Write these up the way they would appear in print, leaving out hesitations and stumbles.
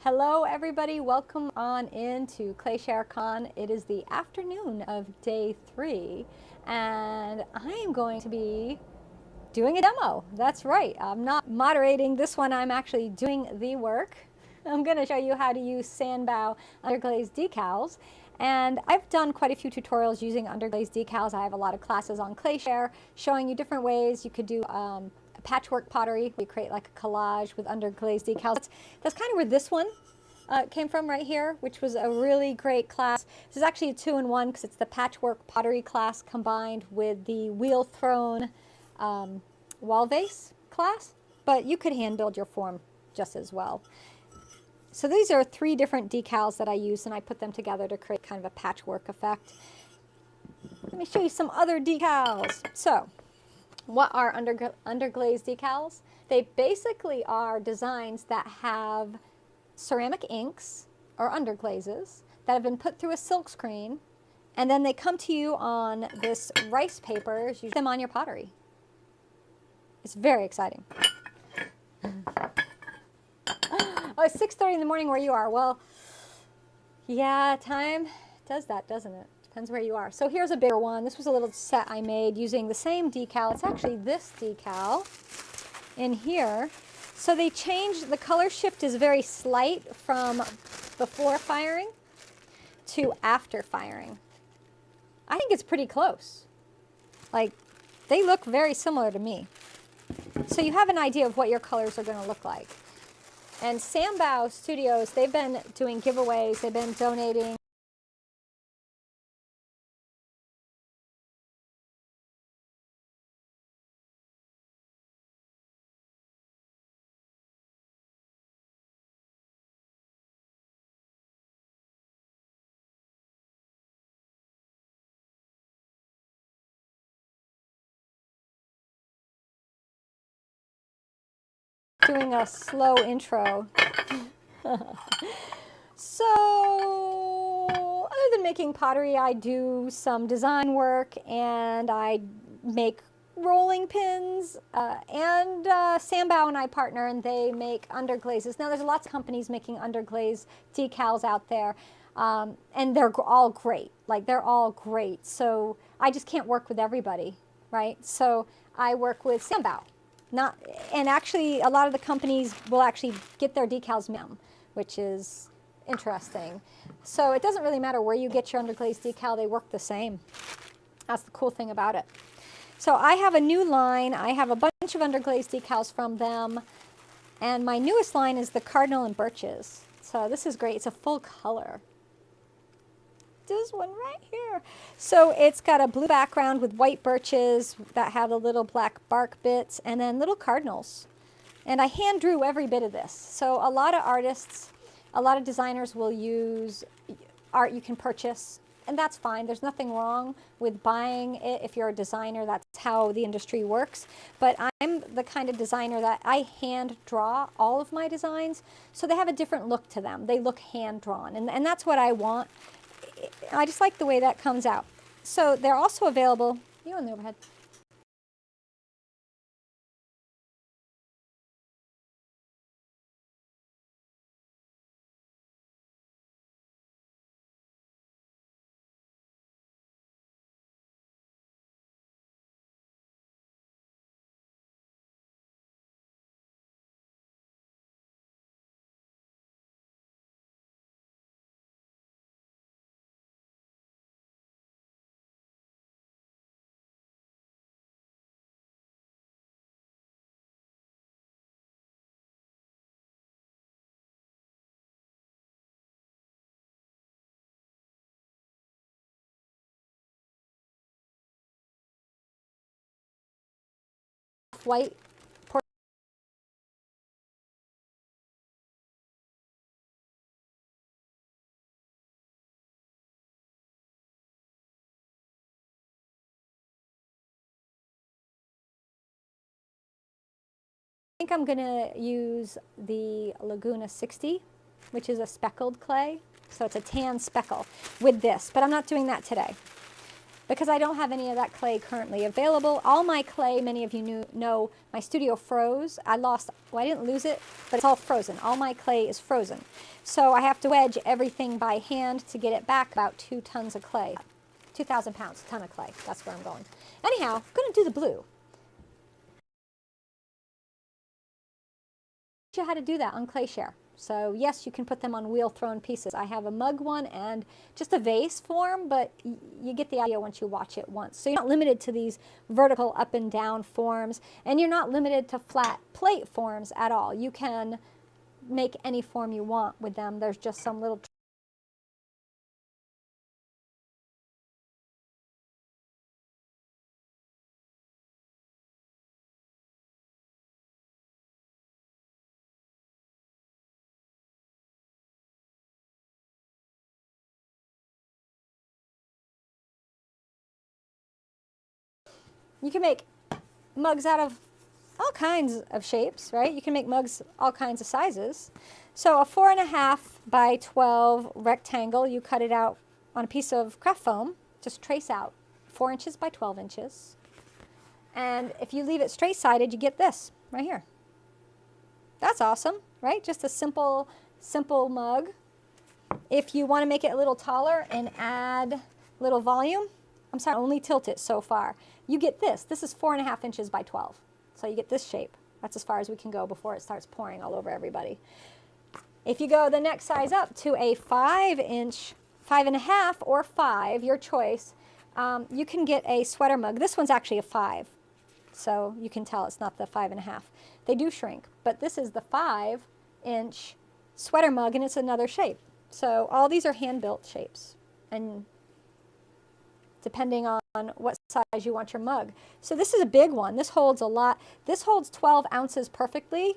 Hello everybody, welcome on into ClayShareCon. It is the afternoon of day 3 and I am going to be doing a demo. That's right, I'm not moderating this one, I'm actually doing the work. I'm going to show you how to use Sanbao Underglaze Decals. And I've done quite a few tutorials using Underglaze Decals. I have a lot of classes on ClayShare showing you different ways you could do patchwork pottery. We create like a collage with Underglaze Decals. That's kind of where this one came from right here, which was a really great class. This is actually a 2-in-1 because it's the patchwork pottery class combined with the wheel thrown wall vase class, but you could hand build your form just as well. So these are 3 different decals that I use, and I put them together to create kind of a patchwork effect. Let me show you some other decals. So what are Underglaze decals? They basically are designs that have ceramic inks or underglazes that have been put through a silk screen, and then they come to you on this rice paper. You use them on your pottery. It's very exciting. Oh, it's 6:30 in the morning where you are. Well, yeah, time does that, doesn't it? Depends where you are. So here's a bigger one. This was a little set I made using the same decal. It's actually this decal in here. So they changed, the color shift is very slight from before firing to after firing. I think it's pretty close. Like, they look very similar to me. So you have an idea of what your colors are going to look like. And Sanbao Studios, they've been doing giveaways, they've been donating doing a slow intro. So, other than making pottery, I do some design work, and I make rolling pins, and Sanbao and I partner, and they make underglazes. Now, there's lots of companies making underglaze decals out there, and they're all great. Like, they're all great. So, I just can't work with everybody, right? So, I work with Sanbao. And actually, a lot of the companies will actually get their decals made, which is interesting. So it doesn't really matter where you get your underglaze decal, they work the same. That's the cool thing about it. So I have a new line. I have a bunch of underglaze decals from them. And my newest line is the Cardinal and Birches. So this is great. It's a full color. This one right here. So it's got a blue background with white birches that have the little black bark bits, and then little cardinals. And I hand drew every bit of this. So a lot of artists, a lot of designers will use art you can purchase, and that's fine. There's nothing wrong with buying it if you're a designer. That's how the industry works. But I'm the kind of designer that I hand draw all of my designs, so they have a different look to them. They look hand drawn, and that's what I want. I just like the way that comes out. So they're also available, you know, in the overhead. White. I think I'm going to use the Laguna 60, which is a speckled clay. So it's a tan speckle with this, but I'm not doing that today. because I don't have any of that clay currently available. All my clay, many of you know, my studio froze. I didn't lose it, but it's all frozen. All my clay is frozen. So I have to wedge everything by hand to get it back, about 2 tons of clay. 2,000 pounds, a ton of clay. That's where I'm going. Anyhow, I'm going to do the blue. You how to do that on ClayShare. So yes, you can put them on wheel thrown pieces. I have a mug one and just a vase form, but you get the idea once you watch it once. So you're not limited to these vertical up and down forms, and you're not limited to flat plate forms at all. You can make any form you want with them. There's just some little you can make mugs out of all kinds of shapes, right? You can make mugs all kinds of sizes. So a 4.5 by 12 rectangle, you cut it out on a piece of craft foam. Just trace out 4 inches by 12 inches. And if you leave it straight-sided, you get this right here. That's awesome, right? Just a simple mug. If you want to make it a little taller and add a little volume, I'm sorry, only tilt it so far. You get this. This is 4.5 inches by 12. So you get this shape. That's as far as we can go before it starts pouring all over everybody. If you go the next size up to a 5-inch, 5.5 or 5, your choice, you can get a sweater mug. This one's actually a 5, so you can tell it's not the 5.5. They do shrink, but this is the 5-inch sweater mug, and it's another shape. So all these are hand-built shapes, and depending on what size you want your mug. So this is a big one. This holds a lot. This holds 12 ounces perfectly.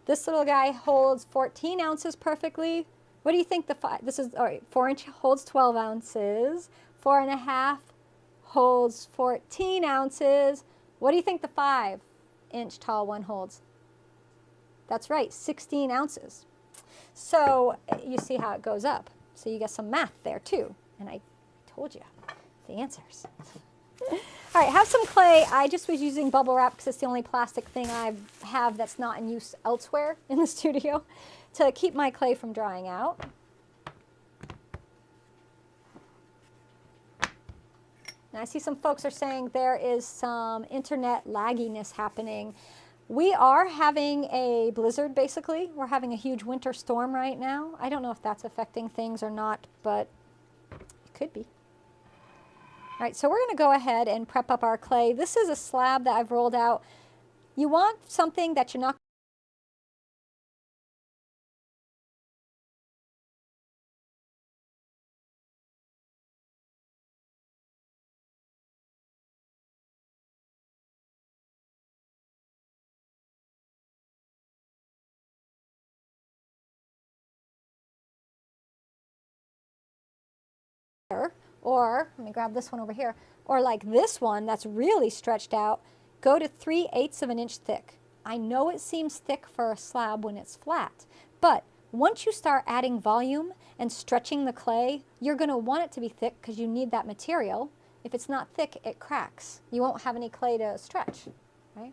This little guy holds 14 ounces perfectly. What do you think this is, all right, 4-inch holds 12 ounces. 4.5 holds 14 ounces. What do you think the 5-inch tall one holds? That's right, 16 ounces. So you see how it goes up. So you get some math there too. And I told you the answers. All right, have some clay. I just was using bubble wrap because it's the only plastic thing I have that's not in use elsewhere in the studio to keep my clay from drying out. Now I see some folks are saying there is some internet lagginess happening. We are having a blizzard, basically. We're having a huge winter storm right now. I don't know if that's affecting things or not, but it could be. All right, so we're going to go ahead and prep up our clay. This is a slab that I've rolled out. You want something that you're not or let me grab this one over here, or like this one that's really stretched out, go to 3/8 of an inch thick. I know it seems thick for a slab when it's flat, but once you start adding volume and stretching the clay, you're going to want it to be thick because you need that material. If it's not thick, it cracks. You won't have any clay to stretch, right?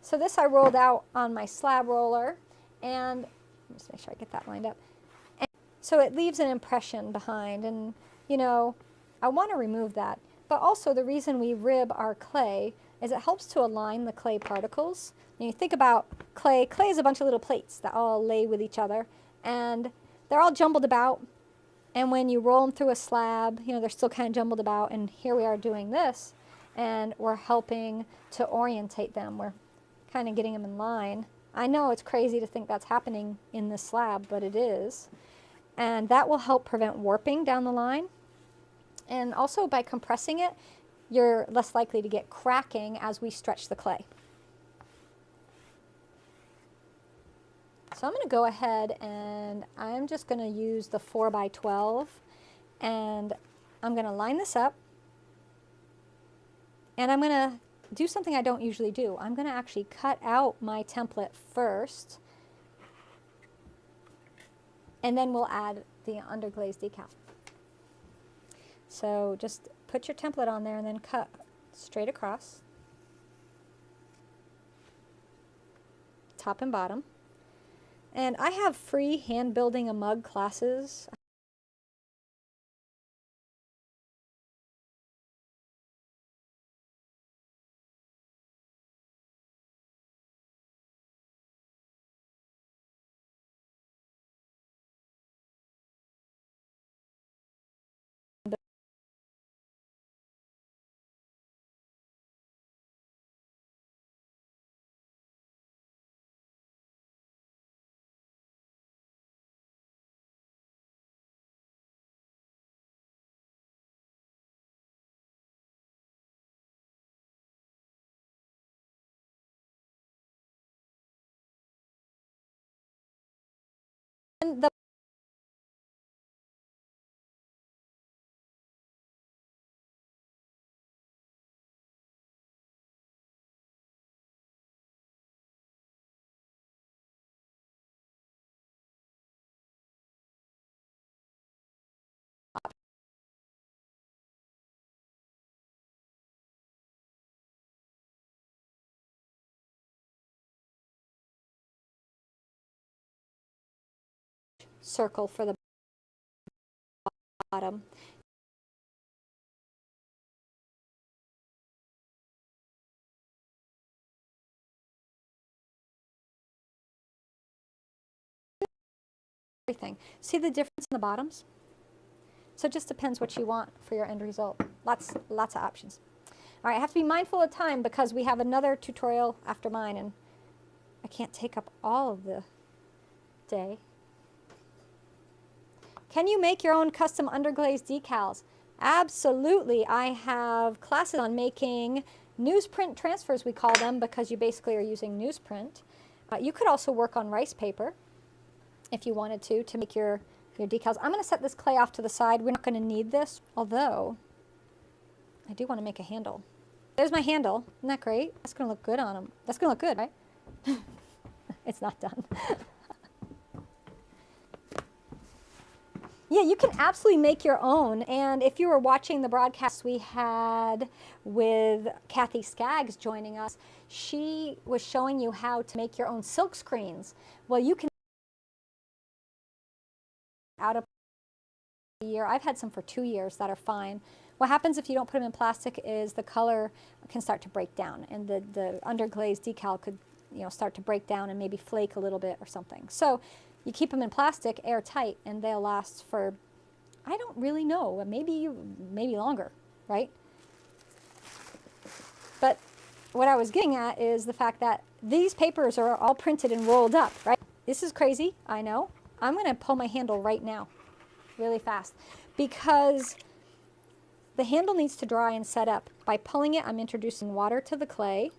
So this I rolled out on my slab roller, and just make sure I get that lined up. And so it leaves an impression behind, and you know, I want to remove that. But also the reason we rib our clay is it helps to align the clay particles. When you think about clay, clay is a bunch of little plates that all lay with each other, and they're all jumbled about. And when you roll them through a slab, you know, they're still kind of jumbled about, and here we are doing this, and we're helping to orientate them. We're kind of getting them in line. I know it's crazy to think that's happening in this slab, but it is. And that will help prevent warping down the line. And also by compressing it, you're less likely to get cracking as we stretch the clay. So I'm going to go ahead and I'm just going to use the 4x12, and I'm going to line this up, and I'm going to do something I don't usually do. I'm going to actually cut out my template first. And then we'll add the underglaze decal. So just put your template on there and then cut straight across, top and bottom. And I have free hand building a mug classes. And the circle for the bottom. Everything. See the difference in the bottoms? So it just depends what you want for your end result. Lots of options. All right, I have to be mindful of time because we have another tutorial after mine and I can't take up all of the day. Can you make your own custom underglaze decals? Absolutely. I have classes on making newsprint transfers, we call them, because you basically are using newsprint. You could also work on rice paper if you wanted to make your decals. I'm going to set this clay off to the side. We're not going to need this, although I do want to make a handle. There's my handle. Isn't that great? That's going to look good on them. That's going to look good, right? It's not done. Yeah, you can absolutely make your own. And if you were watching the broadcast we had with Kathy Skaggs joining us, she was showing you how to make your own silk screens. Well, you can out of a year. I've had some for 2 years that are fine. What happens if you don't put them in plastic is the color can start to break down, and the underglaze decal could, start to break down and maybe flake a little bit or something. So you keep them in plastic, airtight, and they'll last for, I don't really know, maybe longer, right? But what I was getting at is the fact that these papers are all printed and rolled up, right? This is crazy, I know. I'm going to pull my handle right now, really fast, because the handle needs to dry and set up. By pulling it, I'm introducing water to the clay.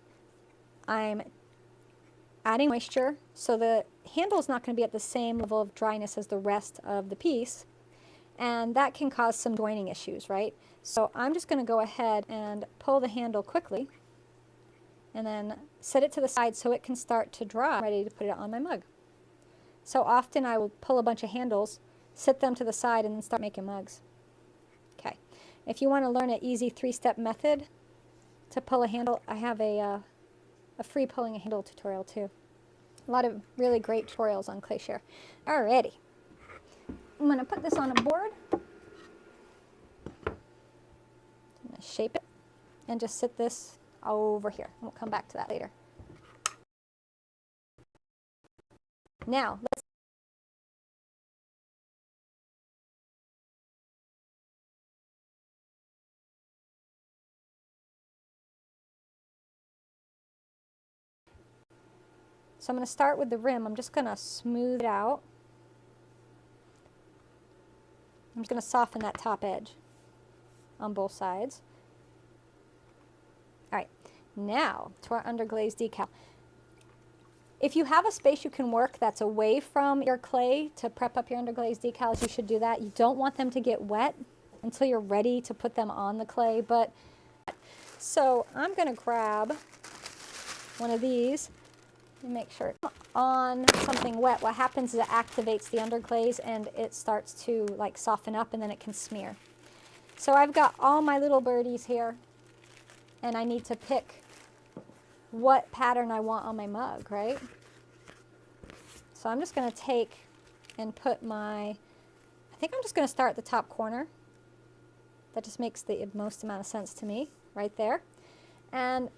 I'm adding moisture, so the handle is not going to be at the same level of dryness as the rest of the piece, and that can cause some joining issues, right? So I'm just going to go ahead and pull the handle quickly and then set it to the side so it can start to dry. I'm ready to put it on my mug. So often I will pull a bunch of handles, set them to the side, and then start making mugs. Okay. If you want to learn an easy 3-step method to pull a handle, I have a free pulling a handle tutorial too. A lot of really great tutorials on ClayShare. Alrighty. I'm going to put this on a board. I'm going to shape it and just sit this over here. We'll come back to that later. Now, let's So I'm going to start with the rim. I'm just going to smooth it out. I'm just going to soften that top edge on both sides. All right, now to our underglaze decal. If you have a space you can work that's away from your clay to prep up your underglaze decals, you should do that. You don't want them to get wet until you're ready to put them on the clay. So I'm going to grab one of these Make sure it's on something wet. What happens is it activates the underglaze and it starts to like soften up and then it can smear. So I've got all my little birdies here and I need to pick what pattern I want on my mug, right? So I'm just going to take and put my, I think I'm just going to start at the top corner. That just makes the most amount of sense to me, right there. And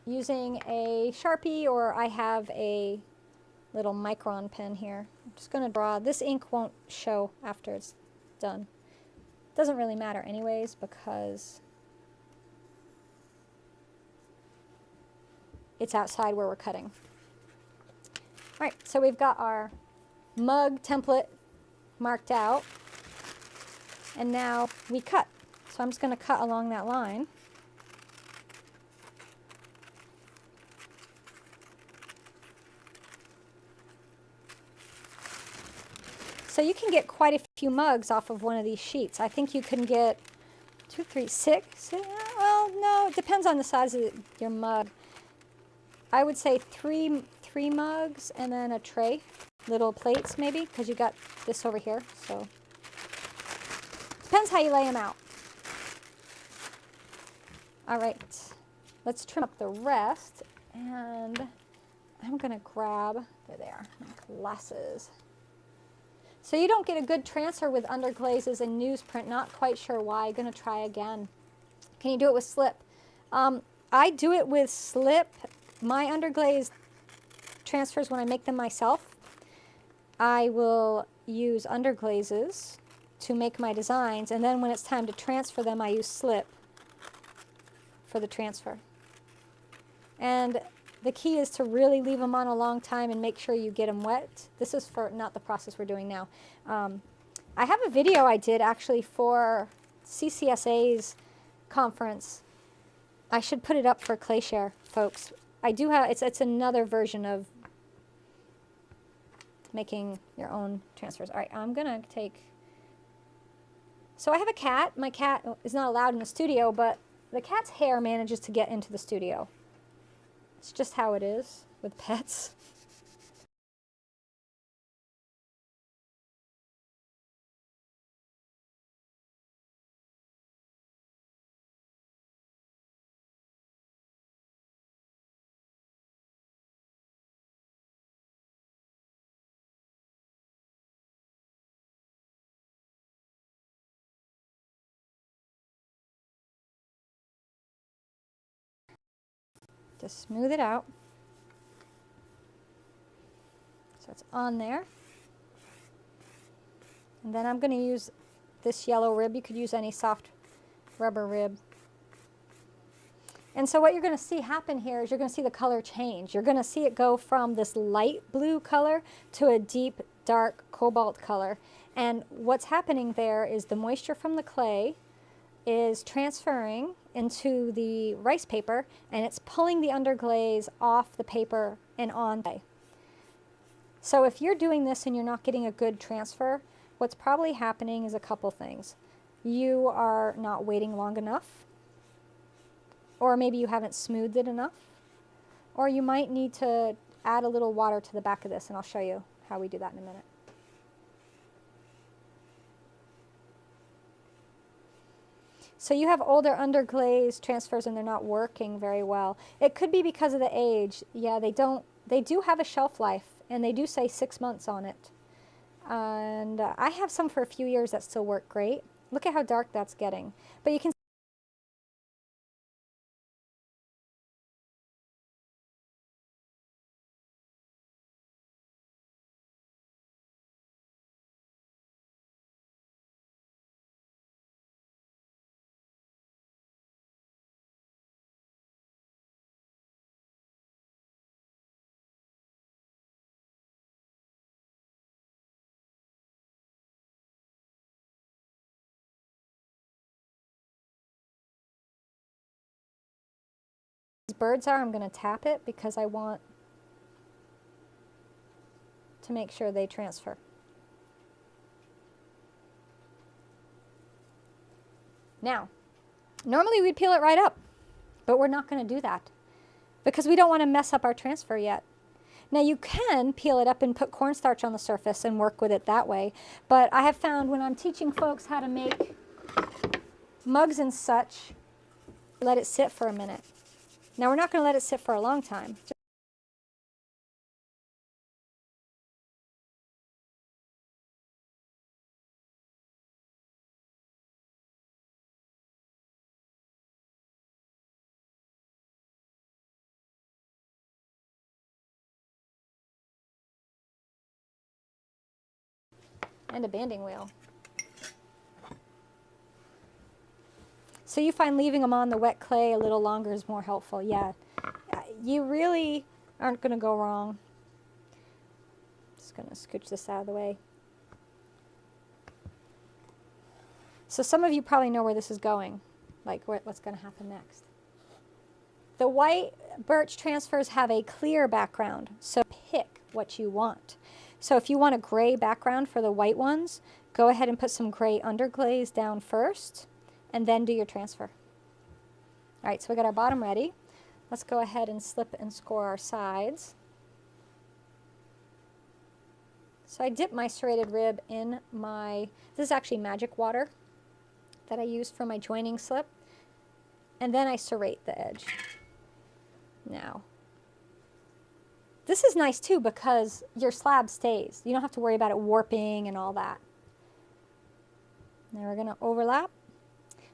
using a Sharpie, or I have a little micron pen here, I'm just going to draw. This ink won't show after it's done. Doesn't really matter anyways because it's outside where we're cutting. All right, so we've got our mug template marked out, and now we cut. So I'm just going to cut along that line. So you can get quite a few mugs off of one of these sheets. I think you can get 2, 3, 6. Well, no, it depends on the size of your mug. I would say three mugs and then a tray, little plates maybe, because you got this over here. So depends how you lay them out. All right, let's trim up the rest, and I'm gonna grab, there, my glasses. So you don't get a good transfer with underglazes and newsprint. Not quite sure why. I'm gonna try again. Can you do it with slip? I do it with slip. My underglaze transfers when I make them myself. I will use underglazes to make my designs, and then when it's time to transfer them, I use slip for the transfer. And the key is to really leave them on a long time and make sure you get them wet. This is for not the process we're doing now. I have a video I did actually for CCSA's conference. I should put it up for ClayShare, folks. I do have, it's another version of making your own transfers. All right, I'm gonna take, so I have a cat. My cat is not allowed in the studio, but the cat's hair manages to get into the studio. It's just how it is with pets. Just smooth it out. So it's on there. And then I'm going to use this yellow rib. You could use any soft rubber rib. And so what you're going to see happen here is you're going to see the color change. You're going to see it go from this light blue color to a deep, dark cobalt color. And what's happening there is the moisture from the clay is transferring into the rice paper, and it's pulling the underglaze off the paper and on. So if you're doing this and you're not getting a good transfer, what's probably happening is a couple things. You are not waiting long enough, or maybe you haven't smoothed it enough, or you might need to add a little water to the back of this, and I'll show you how we do that in a minute. So you have older underglaze transfers and they're not working very well. It could be because of the age. Yeah, they do have a shelf life, and they do say 6 months on it. And I have some for a few years that still work great. Look at how dark that's getting. But you can these birds are, I'm going to tap it because I want to make sure they transfer. Now, normally we'd peel it right up, but we're not going to do that. because we don't want to mess up our transfer yet. Now you can peel it up and put cornstarch on the surface and work with it that way, but I have found when I'm teaching folks how to make mugs and such, let it sit for a minute. Now we're not going to let it sit for a long time. And a banding wheel. So you find leaving them on the wet clay a little longer is more helpful. Yeah, you really aren't going to go wrong. Just going to scooch this out of the way. So some of you probably know where this is going, like what's going to happen next. The white birch transfers have a clear background, so pick what you want. So if you want a gray background for the white ones, go ahead and put some gray underglaze down first, and then do your transfer. All right, so we got our bottom ready. Let's go ahead and slip and score our sides. So I dip my serrated rib in this is actually magic water that I use for my joining slip, and then I serrate the edge. Now, this is nice too because your slab stays. You don't have to worry about it warping and all that. Now we're going to overlap.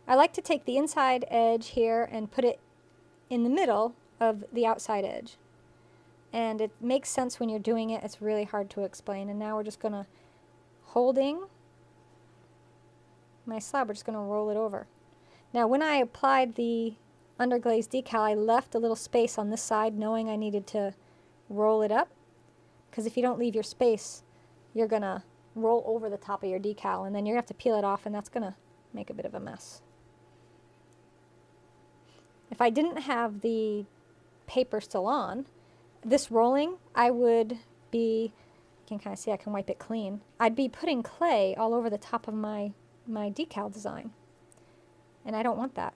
I like to take the inside edge here and put it in the middle of the outside edge. And it makes sense when you're doing it. It's really hard to explain. And now we're just going to, holding my slab, we're just going to roll it over. Now when I applied the Underglaze decal, I left a little space on this side knowing I needed to roll it up, because if you don't leave your space, you're going to roll over the top of your decal, and then you're going to have to peel it off, and that's going to make a bit of a mess. If I didn't have the paper still on, this rolling, I would be, you can kind of see I can wipe it clean, I'd be putting clay all over the top of my decal design, and I don't want that.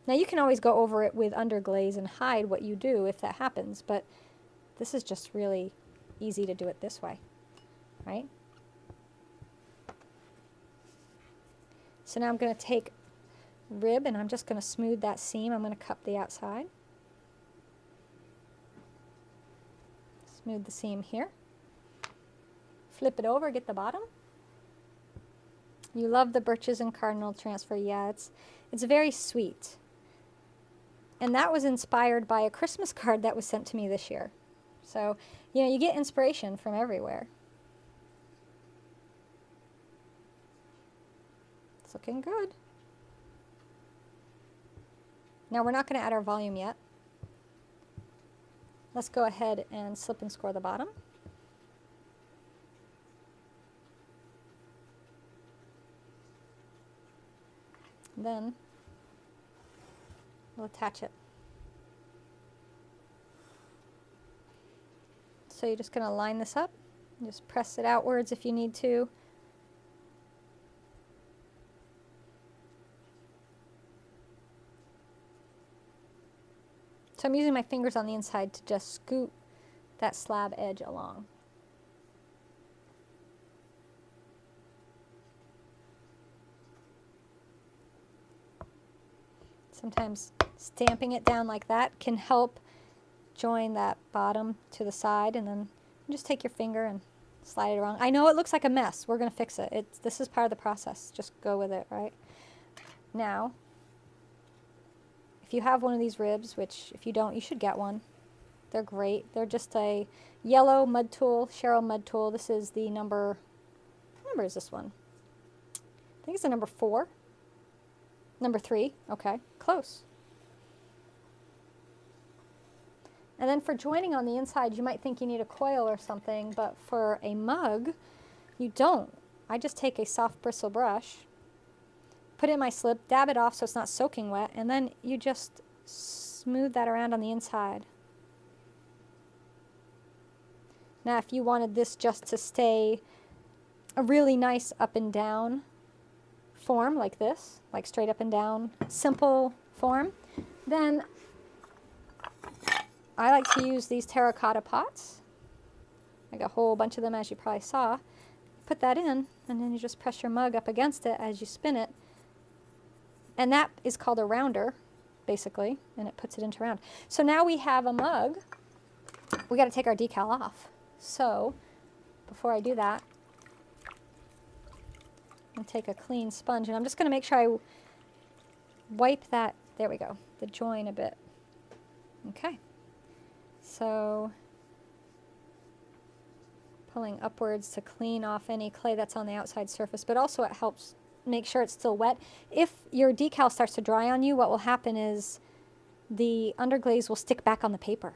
Now you can always go over it with underglaze and hide what you do if that happens, but this is just really easy to do it this way, right? So now I'm going to take rib and I'm just going to smooth that seam. I'm going to cup the outside. Smooth the seam here. Flip it over, get the bottom. You love the birches and cardinal transfer. Yeah, it's very sweet. And that was inspired by a Christmas card that was sent to me this year. So, you know, you get inspiration from everywhere. It's looking good. Now we're not going to add our volume yet. Let's go ahead and slip and score the bottom. Then we'll attach it. So you're just going to line this up, and just press it outwards if you need to. So I'm using my fingers on the inside to just scoot that slab edge along. Sometimes stamping it down like that can help join that bottom to the side, and then just take your finger and slide it around. I know it looks like a mess. We're going to fix it. This is part of the process. Just go with it, right? Now, if you have one of these ribs, which if you don't, you should get one. They're great. They're just a yellow mud tool, Cheryl mud tool. This is the number, what number is this one? I think it's the number 4. Number 3, okay, close. And then for joining on the inside, you might think you need a coil or something, but for a mug, you don't. I just take a soft bristle brush, put it in my slip, dab it off so it's not soaking wet, and then you just smooth that around on the inside. Now if you wanted this just to stay a really nice up and down form like this, like straight up and down, simple form, then I like to use these terracotta pots. I got a whole bunch of them, as you probably saw. Put that in, and then you just press your mug up against it as you spin it. And that is called a rounder, basically, and it puts it into round. So now we have a mug. We got to take our decal off. So before I do that, I'll take a clean sponge, and I'm just going to make sure I wipe that, there we go, the join a bit. Okay. So pulling upwards to clean off any clay that's on the outside surface, but also it helps make sure it's still wet. If your decal starts to dry on you, what will happen is the underglaze will stick back on the paper.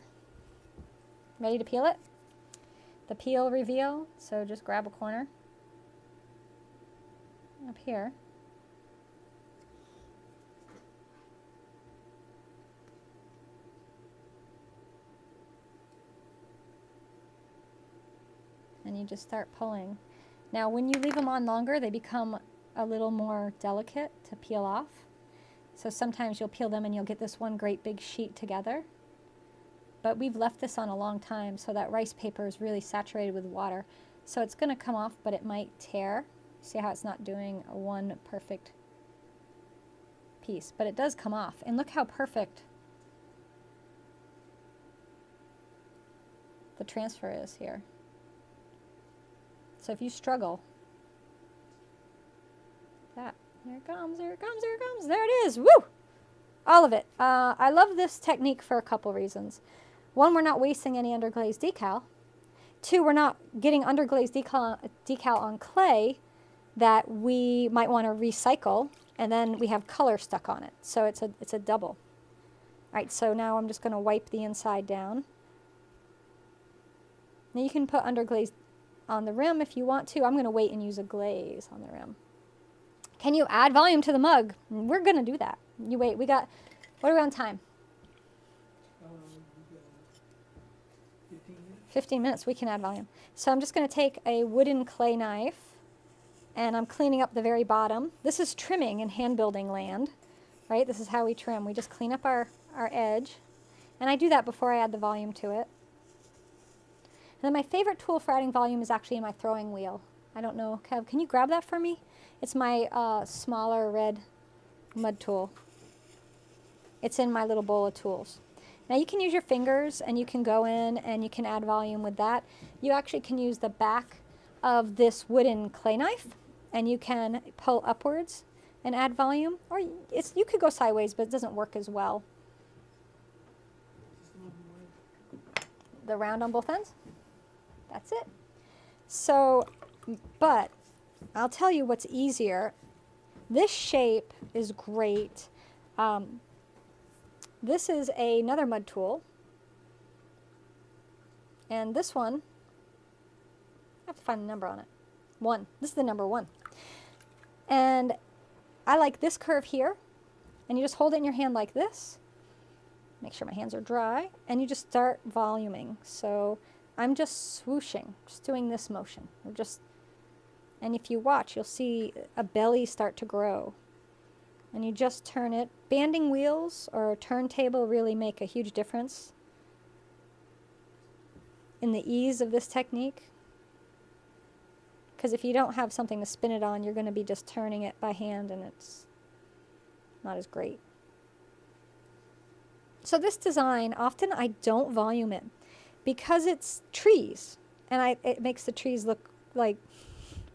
Ready to peel it? The peel reveal, so just grab a corner up here. And you just start pulling. Now when you leave them on longer, they become a little more delicate to peel off. So sometimes you'll peel them and you'll get this one great big sheet together. But we've left this on a long time, so that rice paper is really saturated with water. So it's going to come off, but it might tear. See how it's not doing one perfect piece, but it does come off. And look how perfect the transfer is here. So if you struggle, that, here it comes, here it comes, here it comes, there it is, woo! All of it. I love this technique for a couple reasons. One, we're not wasting any underglaze decal. Two, we're not getting underglaze decal on clay that we might want to recycle, and then we have color stuck on it. So it's a double. All right, so now I'm just going to wipe the inside down. Now you can put underglaze on the rim if you want to. I'm going to wait and use a glaze on the rim. Can you add volume to the mug? We're going to do that. You wait. We got, what are we on time? 15 minutes. We can add volume. So I'm just going to take a wooden clay knife, and I'm cleaning up the very bottom. This is trimming in hand building land, right? This is how we trim. We just clean up our edge, and I do that before I add the volume to it. And then my favorite tool for adding volume is actually in my throwing wheel. I don't know, Kev, can you grab that for me? It's my smaller red mud tool. It's in my little bowl of tools. Now you can use your fingers, and you can go in and you can add volume with that. You actually can use the back of this wooden clay knife, and you can pull upwards and add volume. Or you could go sideways, but it doesn't work as well. The round on both ends. That's it. So, but I'll tell you what's easier. This shape is great. This is another mud tool. And this one, I have to find the number on it. 1. This is the number 1. And I like this curve here. And you just hold it in your hand like this. Make sure my hands are dry. And you just start voluming. So I'm just swooshing, just doing this motion. And if you watch, you'll see a belly start to grow. And you just turn it. Banding wheels or a turntable really make a huge difference in the ease of this technique. Because if you don't have something to spin it on, you're going to be just turning it by hand, and it's not as great. So this design, often I don't volume it because it's trees, and it makes the trees look like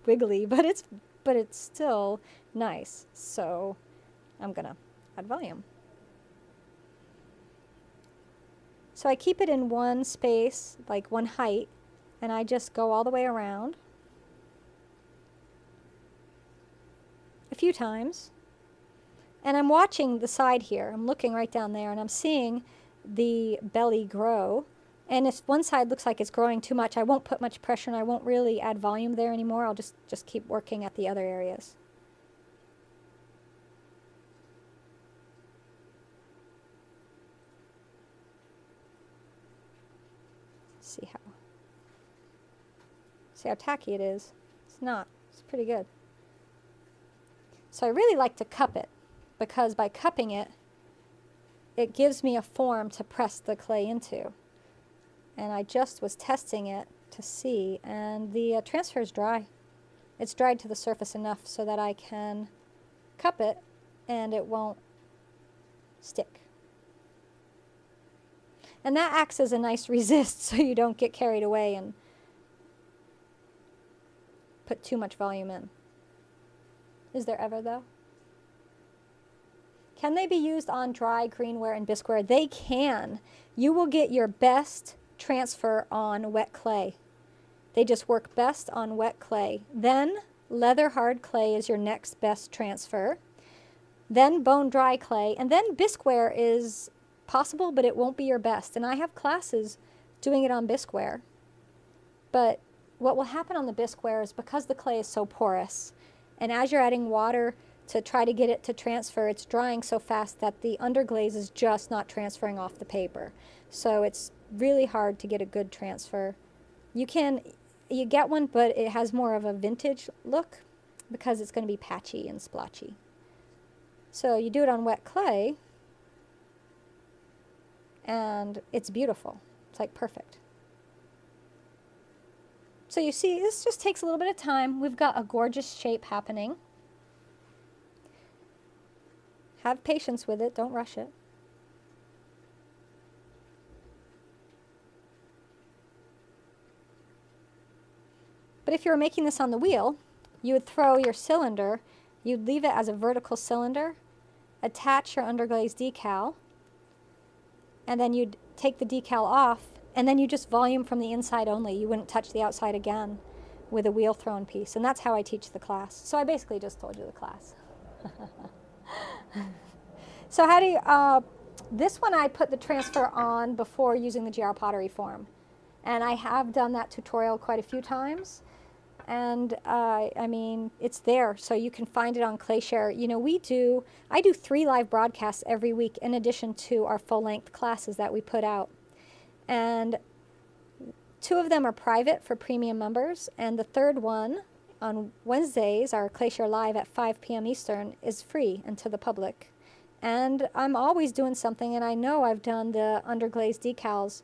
wiggly, but it's still nice. So I'm gonna add volume. So I keep it in one space, like one height, and I just go all the way around a few times. And I'm watching the side here. I'm looking right down there, and I'm seeing the belly grow. And if one side looks like it's growing too much, I won't put much pressure, and I won't really add volume there anymore. I'll just keep working at the other areas. See how tacky it is. It's not. It's pretty good. So I really like to cup it, because by cupping it, it gives me a form to press the clay into. And I just was testing it to see, and the transfer is dry. It's dried to the surface enough so that I can cup it and it won't stick. And that acts as a nice resist so you don't get carried away and put too much volume in. Is there ever, though? Can they be used on dry greenware and bisqueware? They can. You will get your best transfer on wet clay. They just work best on wet clay. Then leather hard clay is your next best transfer. Then bone dry clay. And then bisqueware is possible, but it won't be your best. And I have classes doing it on bisqueware. But what will happen on the bisqueware is because the clay is so porous, and as you're adding water to try to get it to transfer, it's drying so fast that the underglaze is just not transferring off the paper. So it's really hard to get a good transfer. You get one, but it has more of a vintage look because it's going to be patchy and splotchy. So you do it on wet clay, and it's beautiful. It's like perfect. So you see, this just takes a little bit of time. We've got a gorgeous shape happening. Have patience with it. Don't rush it. But if you were making this on the wheel, you would throw your cylinder, you'd leave it as a vertical cylinder, attach your underglaze decal, and then you'd take the decal off, and then you just volume from the inside only. You wouldn't touch the outside again with a wheel thrown piece. And that's how I teach the class. So I basically just told you the class. So how do you, this one I put the transfer on before using the GR pottery form. And I have done that tutorial quite a few times. And I mean, it's there, so you can find it on ClayShare. You know, I do 3 live broadcasts every week in addition to our full-length classes that we put out. And 2 of them are private for premium members, and the 3rd one on Wednesdays, our ClayShare Live at 5 p.m. Eastern, is free and to the public. And I'm always doing something, and I know I've done the Underglaze decals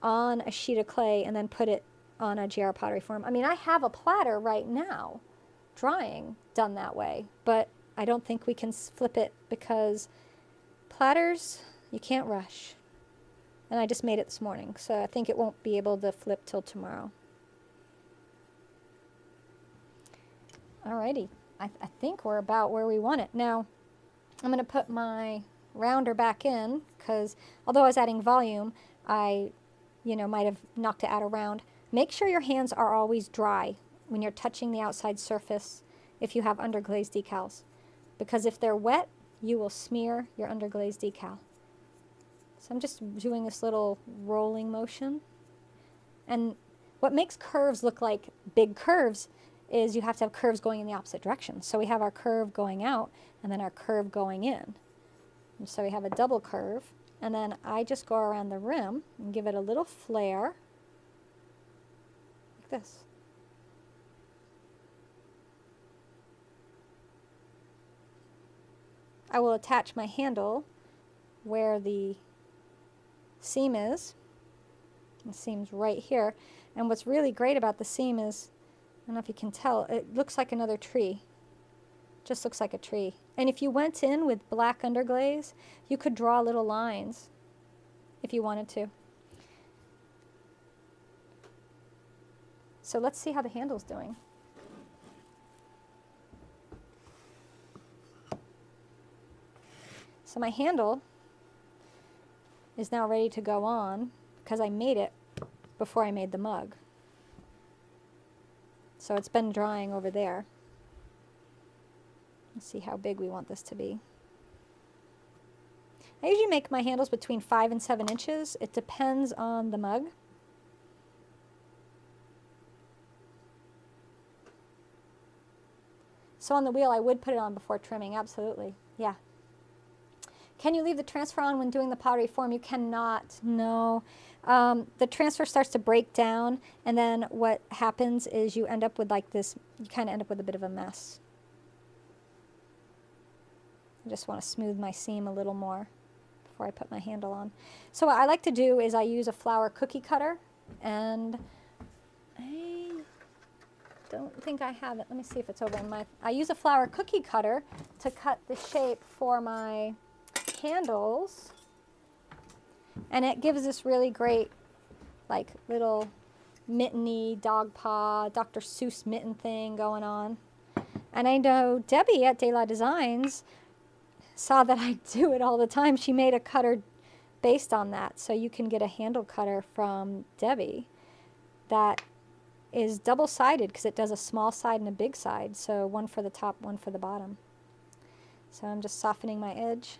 on a sheet of clay and then put it on a GR pottery form. I mean, I have a platter right now drying done that way, but I don't think we can flip it because platters, you can't rush. And I just made it this morning, so I think it won't be able to flip till tomorrow. Alrighty, I think we're about where we want it. Now, I'm going to put my rounder back in, because although I was adding volume, I, might have knocked it out around. Make sure your hands are always dry when you're touching the outside surface if you have underglaze decals, because if they're wet, you will smear your underglaze decal. So I'm just doing this little rolling motion. And what makes curves look like big curves is you have to have curves going in the opposite direction. So we have our curve going out and then our curve going in. And so we have a double curve. And then I just go around the rim and give it a little flare, like this. I will attach my handle where the seam is. The seam's right here. And what's really great about the seam is, I don't know if you can tell, it looks like another tree. Just looks like a tree. And if you went in with black underglaze, you could draw little lines if you wanted to. So let's see how the handle's doing. So my handle is now ready to go on because I made it before I made the mug. So it's been drying over there. Let's see how big we want this to be. I usually make my handles between 5 and 7 inches. It depends on the mug. So on the wheel, I would put it on before trimming, absolutely. Yeah. Can you leave the transfer on when doing the pottery form? You cannot, no. The transfer starts to break down, and then what happens is you end up with like this, you kind of end up with a bit of a mess. I just want to smooth my seam a little more. before I put my handle on. So what I like to do is I use a flower cookie cutter, and I don't think I have it. Let me see if it's over in my, I use a flower cookie cutter to cut the shape for my handles, and it gives this really great like little mitteny dog paw Dr. Seuss mitten thing going on. And I know Debbie at De La Designs saw that I do it all the time. She made a cutter based on that, so you can get a handle cutter from Debbie that is double-sided because it does a small side and a big side, so one for the top, one for the bottom. So I'm just softening my edge.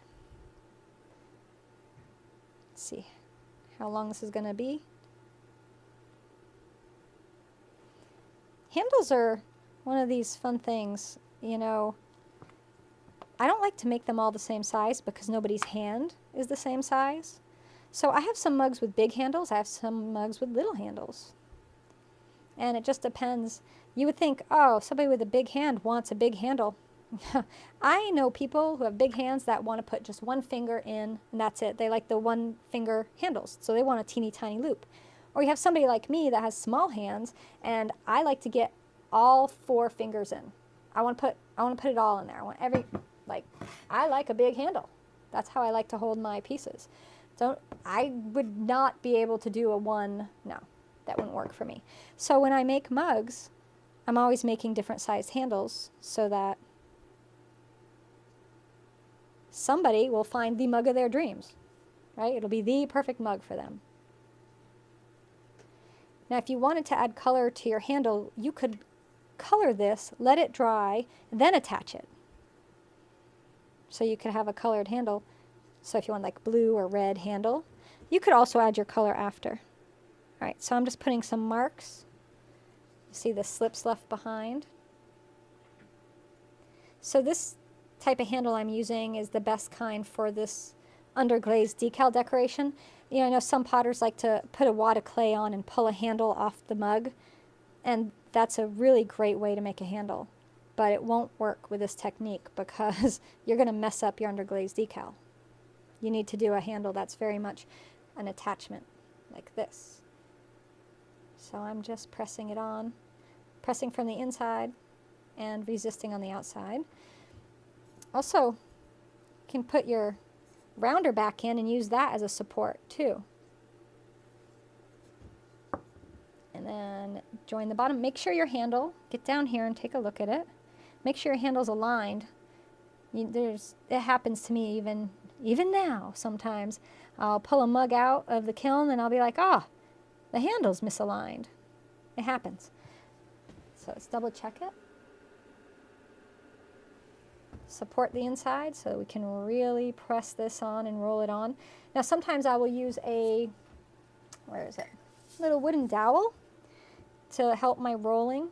Let's see how long this is going to be. Handles are one of these fun things, you know. I don't like to make them all the same size because nobody's hand is the same size. So I have some mugs with big handles, I have some mugs with little handles. And it just depends. You would think, oh, somebody with a big hand wants a big handle. I know people who have big hands that want to put just one finger in, and that's it. They like the one finger handles, so they want a teeny tiny loop. Or you have somebody like me that has small hands, and I like to get all 4 fingers in. I want to put it all in there. I want I like a big handle. That's how I like to hold my pieces. I would not be able to do a one, no, that wouldn't work for me. So when I make mugs, I'm always making different sized handles so that somebody will find the mug of their dreams, right? It'll be the perfect mug for them. Now, if you wanted to add color to your handle, you could color this, let it dry, then attach it. So you could have a colored handle. So if you want like blue or red handle, you could also add your color after. All right, so I'm just putting some marks. You see the slips left behind. So this type of handle I'm using is the best kind for this Underglaze decal decoration. You know, I know some potters like to put a wad of clay on and pull a handle off the mug, and that's a really great way to make a handle. But it won't work with this technique because you're going to mess up your Underglaze decal. You need to do a handle that's very much an attachment, like this. So I'm just pressing it on, pressing from the inside and resisting on the outside. Also, you can put your rounder back in and use that as a support too. And then join the bottom. Make sure your handle, get down here and take a look at it. Make sure your handle's aligned. It happens to me even now sometimes. I'll pull a mug out of the kiln and I'll be like, ah, the handle's misaligned. It happens. So let's double check it. Support the inside so we can really press this on and roll it on. Now sometimes I will use a, where is it? Little wooden dowel to help my rolling,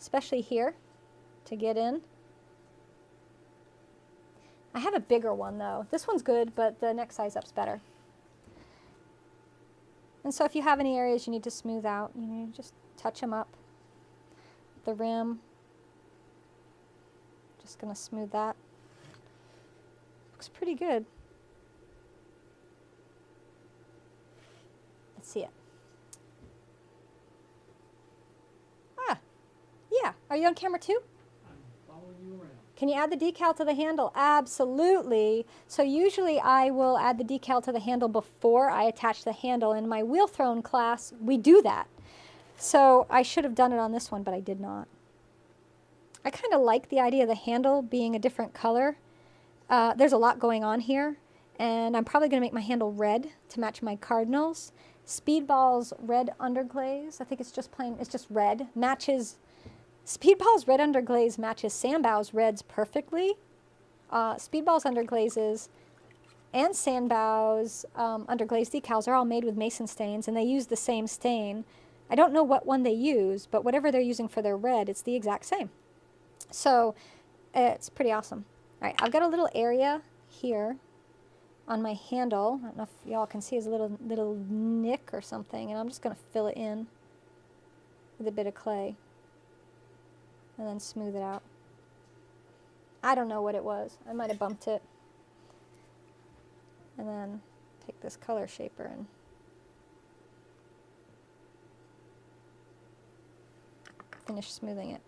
especially here, to get in. I have a bigger one though. This one's good, but the next size up's better. And so if you have any areas you need to smooth out, you know, just touch them up. The rim, just gonna smooth that. Looks pretty good. Let's see it. Ah, yeah. Are you on camera too? I'm following you around. Can you add the decal to the handle? Absolutely. So usually I will add the decal to the handle before I attach the handle. In my wheel thrown class, we do that. So I should have done it on this one, but I did not. I kind of like the idea of the handle being a different color. There's a lot going on here, and I'm probably going to make my handle red to match my cardinals. Speedball's red underglaze, I think it's just plain, it's just red, matches, Speedball's red underglaze matches Sanbao's reds perfectly. Speedball's underglazes and Sanbao's underglaze decals are all made with mason stains, and they use the same stain. I don't know what one they use, but whatever they're using for their red, it's the exact same. So it's pretty awesome. All right, I've got a little area here on my handle. I don't know if y'all can see, it's a little nick or something, and I'm just going to fill it in with a bit of clay and then smooth it out. I don't know what it was. I might have bumped it. And then take this color shaper and finish smoothing it.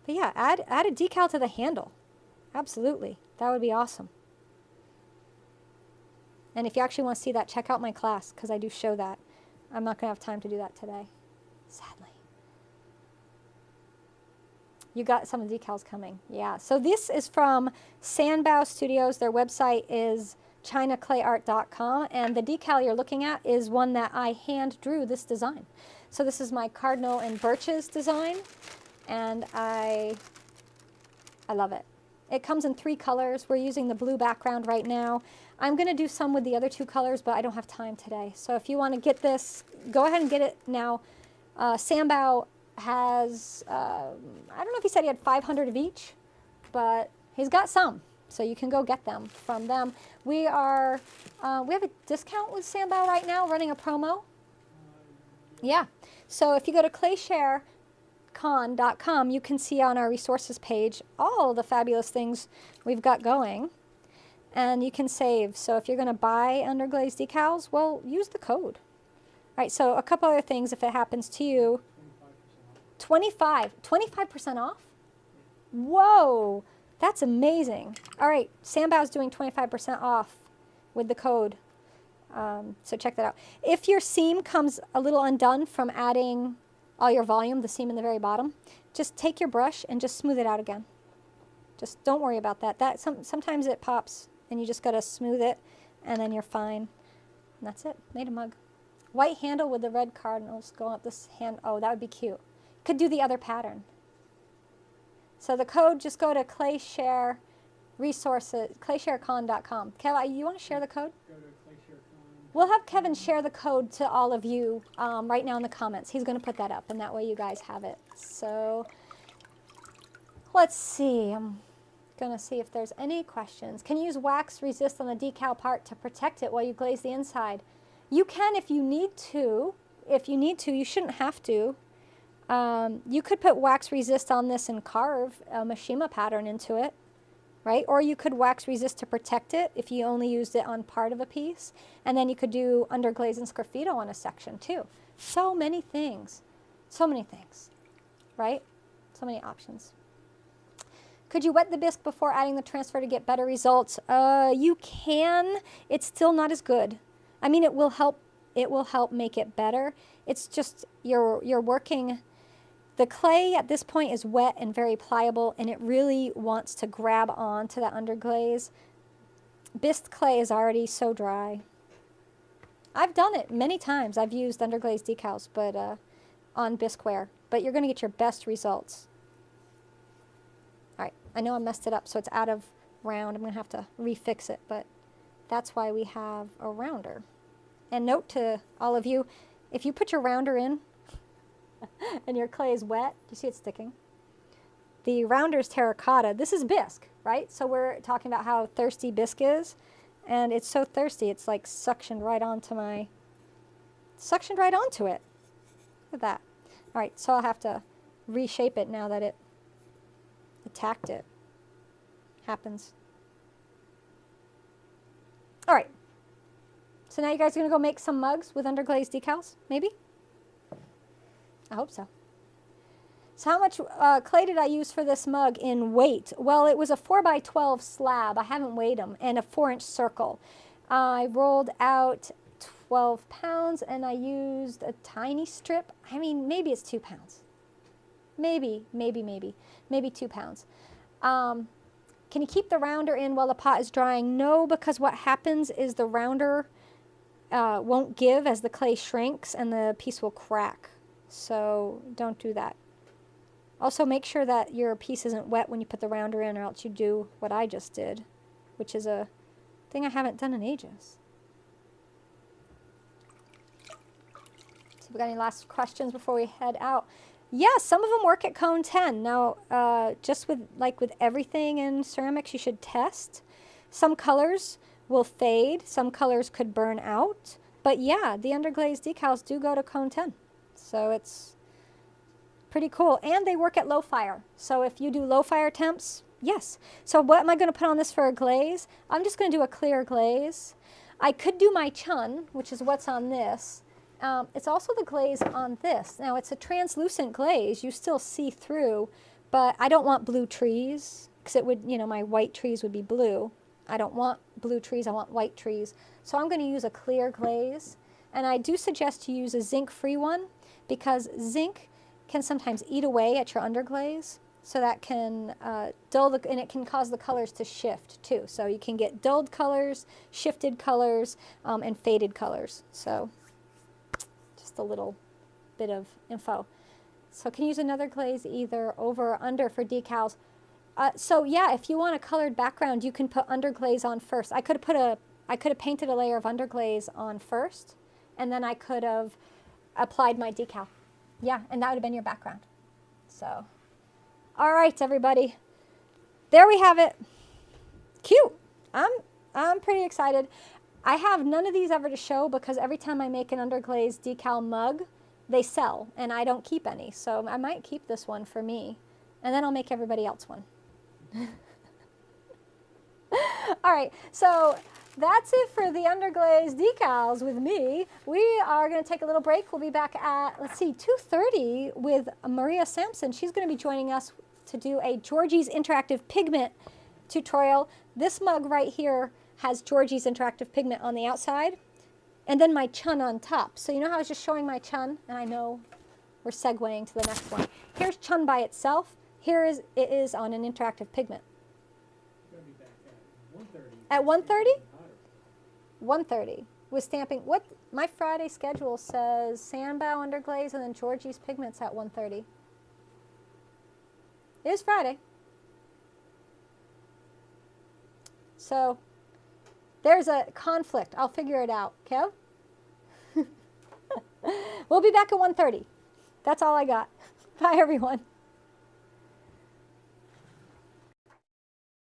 But yeah, add a decal to the handle. Absolutely. That would be awesome. And if you actually want to see that, check out my class, because I do show that. I'm not going to have time to do that today, sadly. You got some of the decals coming. Yeah. So this is from Sanbao Studios. Their website is chinaclayart.com. And the decal you're looking at is one that I hand drew this design. So this is my cardinal and birches design. And I love it. It comes in 3 colors. We're using the blue background right now. I'm going to do some with the other 2 colors, but I don't have time today. So if you want to get this, go ahead and get it now. Sanbao has, I don't know if he said he had 500 of each, but he's got some. So you can go get them from them. We have a discount with Sanbao right now, running a promo. Yeah. So if you go to claysharecon.com, you can see on our resources page all the fabulous things we've got going. And you can save. So if you're going to buy Underglaze decals, well, use the code. All right, so a couple other things if it happens to you. 25% off? Whoa, that's amazing. All right, Sanbao's doing 25% off with the code. So check that out. If your seam comes a little undone from adding all your volume, the seam in the very bottom, just take your brush and just smooth it out again. Just don't worry about that. Sometimes it pops and you just got to smooth it and then you're fine. And that's it. Made a mug. White handle with the red cardinals going up this hand. Oh, that would be cute. Could do the other pattern. So the code, just go to Clayshare resources, claysharecon.com. Kev, you want to share the code? Go to claysharecon. We'll have Kevin share the code to all of you right now in the comments. He's going to put that up, and that way you guys have it. So let's see. I'm going to see if there's any questions. Can you use wax resist on the decal part to protect it while you glaze the inside? You can if you need to. If you need to, you shouldn't have to. You could put wax resist on this and carve a Mishima pattern into it, right? Or you could wax resist to protect it if you only used it on part of a piece. And then you could do underglaze and sgraffito on a section too. So many things, right? So many options. Could you wet the bisque before adding the transfer to get better results? You can. It's still not as good. I mean, it will help make it better. It's just you're working. The clay at this point is wet and very pliable, and it really wants to grab on to that underglaze. Bisque clay is already so dry. I've done it many times. I've used underglaze decals, but on bisqueware. But you're going to get your best results. All right, I know I messed it up, so it's out of round. I'm going to have to refix it, but that's why we have a rounder. And note to all of you, if you put your rounder in and your clay is wet, do you see it sticking? The rounder's terracotta. This is bisque, right? So we're talking about how thirsty bisque is, and it's so thirsty, it's like suctioned right onto it. Look at that. All right, so I'll have to reshape it now that it attacked it. Happens. All right. So now you guys are going to go make some mugs with underglaze decals, maybe? I hope so. So how much clay did I use for this mug in weight? Well, it was a 4x12 slab. I haven't weighed them, and a 4-inch circle. I rolled out 12 pounds, and I used a tiny strip. I mean, maybe it's 2 pounds. Maybe 2 pounds. Can you keep the rounder in while the pot is drying? No, because what happens is the rounder won't give as the clay shrinks and the piece will crack. So don't do that. Also make sure that your piece isn't wet when you put the rounder in, or else you do what I just did, which is a thing I haven't done in ages. So we got any last questions before we head out? Yeah, some of them work at cone 10. Now, just with everything in ceramics, you should test. Some colors will fade. Some colors could burn out. But yeah, the underglaze decals do go to cone 10. So it's pretty cool. And they work at low fire. So if you do low fire temps, Yes. So what am I going to put on this for a glaze? I'm just going to do a clear glaze. I could do my chun, which is what's on this. It's also the glaze on this. Now, it's a translucent glaze. You still see through, but I don't want blue trees because it would, you know, my white trees would be blue. I don't want blue trees. I want white trees. So I'm going to use a clear glaze. And I do suggest you use a zinc-free one because zinc can sometimes eat away at your underglaze. So that can dull the, and it can cause the colors to shift too. So you can get dulled colors, shifted colors, and faded colors. So just a little bit of info. So can you use another glaze either over or under for decals? So yeah, if you want a colored background, you can put underglaze on first. I could have painted a layer of underglaze on first, and then I could have applied my decal. Yeah, and that would have been your background. So. All right, everybody. There we have it. Cute. I'm pretty excited. I have none of these ever to show because every time I make an underglaze decal mug, they sell, and I don't keep any. So I might keep this one for me, and then I'll make everybody else one. All right, so that's it for the Underglaze Decals with me. We are going to take a little break. We'll be back at, let's see, 2:30 with Maria Sampson. She's going to be joining us to do a Georgie's Interactive Pigment tutorial. This mug right here has Georgie's Interactive Pigment on the outside, and then my chun on top. So you know how I was just showing my chun, and I know we're segueing to the next one. Here's chun by itself. Here it is on an interactive pigment. We're going to be back At 1:30? hotter. 1:30 with stamping. What my Friday schedule says Sanbao underglaze and then Georgie's Pigments at 1:30. It is Friday. So there's a conflict. I'll figure it out, Kev. We'll be back at 1:30. That's all I got. Bye, everyone.